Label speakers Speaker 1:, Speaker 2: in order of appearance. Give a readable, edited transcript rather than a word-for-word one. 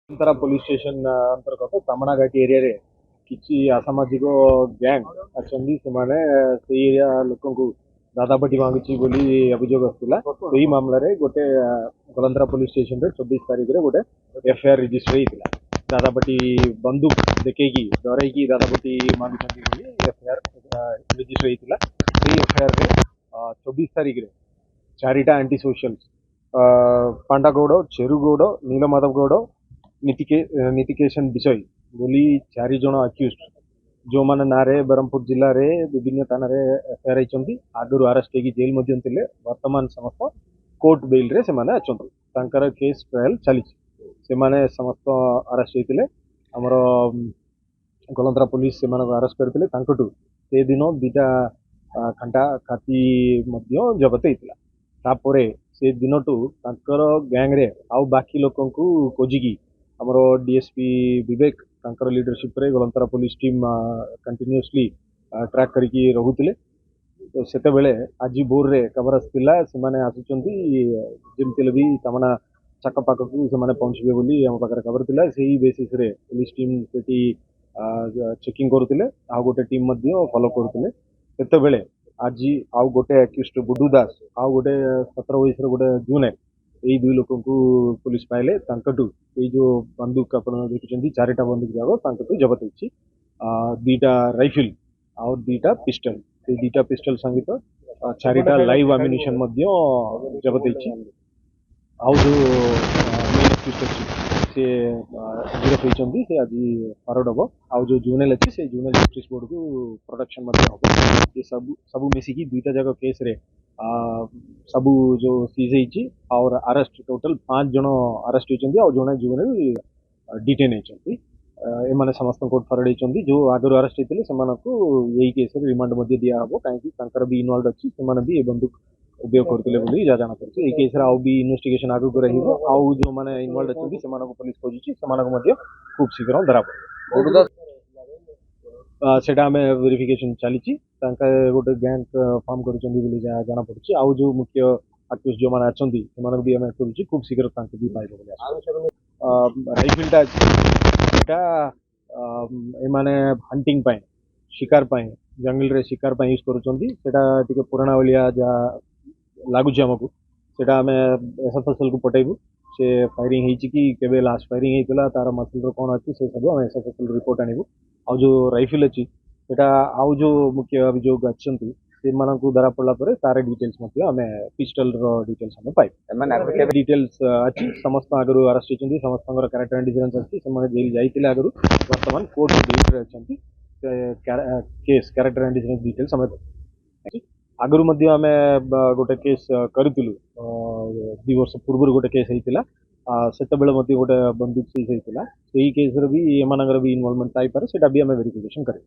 Speaker 1: अंतरा police station अंतर्गत तामणाघाटी area रे किसी असामाजिक गैंग अच्छा से एरिया लोक दादापटी मांगी बोली अभियोग आसाला तो यही मामला रे गोटे गलंतरा पुलिस स्टेशन रे 24 तारीख रे गोटे एफआईआर रजिस्टर होता दादापटी बंदूक देखी डरई दादापटी मांगी बोली एफआईआर रजिस्टर होता एफआईआर रे 24 तारीख रे चारिटा एंटी सोशल पांडागौड़ चेरुगौड़ नीलमाधव गौड़ नीतिकेशन विषय बोली 4 जन अक्यूज जो मैंने नारे ब्रह्मपुर जिले में विभिन्न थाना एफआईआर होती आगु अरेस्ट हो जेल थे वर्तमान समस्त कोर्ट बेल रे से अच्छा केस ट्रायल चली से समस्त अरेस्ट होते आमर गलंतरा पुलिस से अरेस्ट करते से दिन 2टा खंटा खाती जबत होता से दिन टू गैंग रे आउ बाकी लोक खोजिकी आमर डीएसपी विवेक तांकर लीडरशिप रे गलंतरा पुलिस टीम कंटिन्यूअसली ट्रैक करके रोते तो से आज भोर रे खबर आसाला से आसुचंती जमती भी तमना चक पाक को से पहुँचे बोली आम पाखे खबर था से बेसीस रे पुलिस टीम से चेकिंग करुले आ गोटे टीम फॉलो करुले से आज आउ गोटे एक्यूज्ड बुडू दास आउ गोटे 17 वर्ष गोटे जूनियर यही 2 लोक पुलिस पाइले ये जो बंदूक आप देखुं 4टा बंदूक जाक जबत होती 2टा राइफल और 2टा पिस्टल से 2टा पिस्टल सहित 4टा लाइव आम्युनिशन जबत होती आउ जो मेन एक्यूज्ड अच्छी से गिरफ होती से आज फरवर्ड हम आउ जो जूनियर अच्छी से जूनियर जस्टिस बोर्ड को प्रोडक्शन हम ये सब मिसिकी 2टा जाक केस रे सबू जो सीज और अरेस्ट टोटल 5 जन अरेस्ट होती और जड़े जुवेनाइल डिटेन होती एमाने समस्त कोर्ट फरवर्ड होती जो आगु अरेस्ट होते यही केस रिमांड दिहब कहीं भी इनवॉल्व अच्छी से बंदूक उपयोग करते जहाँ जाना पड़े केस आउ भी इन्वेस्टिगेशन आगू आउ जो मैंने इनवॉल्व अच्छी से पुलिस खोजुची खूब शीघ्र धरा पड़े सेटा आम वेरिफिकेशन चली गोटे गैंग फॉर्म कर जाना पड़ी आउ जो मुख्य आक्यूज जो मैंने अच्छा भी आम कर खूब शीघ्र भी पाइबा राइफलटा एमाने हंटिंग शिकार जंगल रे शिकार यूज कर पुराणा वालिया जहाँ लगुच आमको सेटा आम एसएफएसएल को पटेबू से फायरिंग होती कि केबे लास्ट फायरिंग होता तार मसल कौन अच्छी से सब आम एसएफएसएल रिपोर्ट आणबू आउ जो राइफल अच्छी सेटा आउ जो मुख्य अभियोग अच्छा से धरा पड़ा तार डिटेल्स आम पिस्टल डिटेल्स आम पाइबू डिटेल्स अच्छी समस्त आगु अरेस्ट होती समस्त कैरेक्टर डिफरेंस अच्छी से जेल जाते आगु वर्तमान कोर्ट बेल अच्छा केस कैरेक्टर डिफरेंस डिटेल्स आम आगु आम गोटे केस करूँ 2 वर्ष पूर्व गोटे केस होता से गोटे बंदूक सीज होता से केस भी एम भी इनवॉल्वमेंट पाइपर से भी आम वेरिफिकेशन करें।